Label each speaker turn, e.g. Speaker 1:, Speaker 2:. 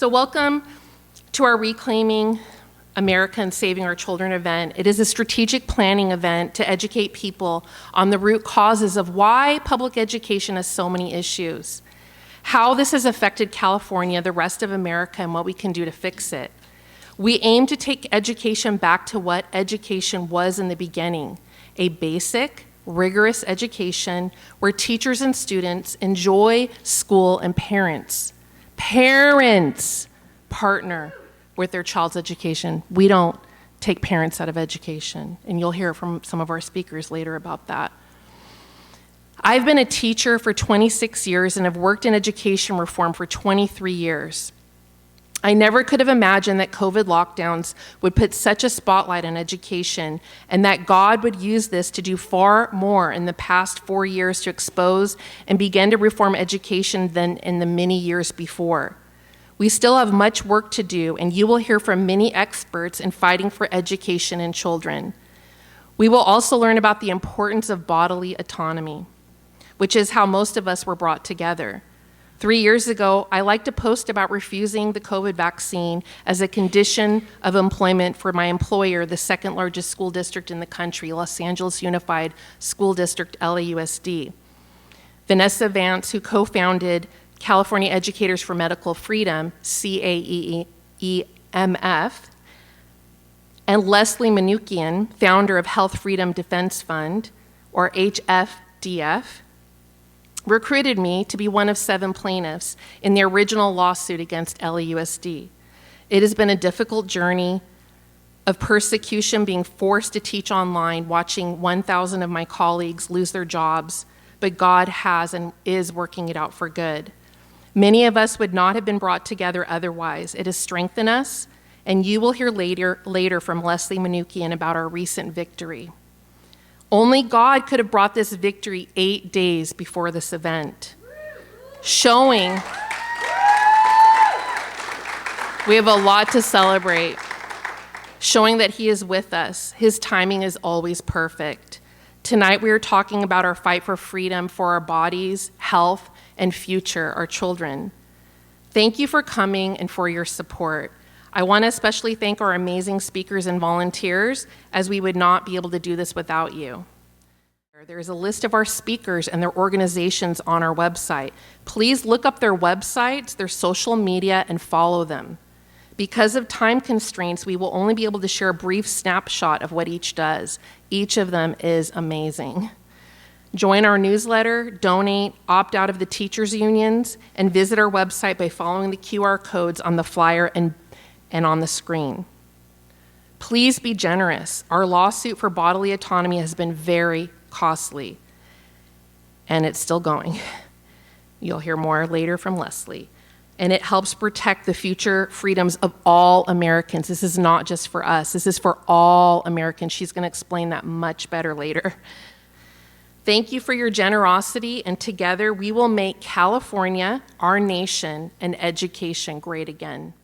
Speaker 1: So welcome to our Reclaiming America and Saving Our Children event. It is a strategic planning event to educate people on the root causes of why public education has so many issues, how this has affected California, the rest of America, and what we can do to fix it. We aim to take education back to what education was in the beginning, a basic, rigorous education where teachers and students enjoy school and parents partner with their child's education. We don't take parents out of education, and you'll hear from some of our speakers later about that. I've been a teacher for 26 years and have worked in education reform for 23 years. I never could have imagined that COVID lockdowns would put such a spotlight on education and that God would use this to do far more in the past 4 years to expose and begin to reform education than in the many years before. We still have much work to do, and you will hear from many experts in fighting for education in children. We will also learn about the importance of bodily autonomy, which is how most of us were brought together. 3 years ago, I liked to post about refusing the COVID vaccine as a condition of employment for my employer, the second largest school district in the country, Los Angeles Unified School District, LAUSD. Vanessa Vance, who co-founded California Educators for Medical Freedom, CAEMF, and Leslie Manookian, founder of Health Freedom Defense Fund, or HFDF, recruited me to be one of 7 plaintiffs in the original lawsuit against LAUSD. It has been a difficult journey of persecution, being forced to teach online, watching 1,000 of my colleagues lose their jobs, but God has and is working it out for good. Many of us would not have been brought together otherwise. It has strengthened us, and you will hear later from Leslie Manookian about our recent victory. Only God could have brought this victory 8 days before this event, showing we have a lot to celebrate, showing that He is with us. His timing is always perfect. Tonight we are talking about our fight for freedom for our bodies, health, and future, our children. Thank you for coming and for your support. I want to especially thank our amazing speakers and volunteers, as we would not be able to do this without you. There is a list of our speakers and their organizations on our website. Please look up their websites, their social media, and follow them. Because of time constraints, we will only be able to share a brief snapshot of what each does. Each of them is amazing. Join our newsletter, donate, opt out of the teachers' unions, and visit our website by following the QR codes on the flyer and on the screen. Please be generous. Our lawsuit for bodily autonomy has been very costly, and it's still going. You'll hear more later from Leslie. And it helps protect the future freedoms of all Americans. This is not just for us. This is for all Americans. She's going to explain that much better later. Thank you for your generosity, and together we will make California, our nation, and education great again.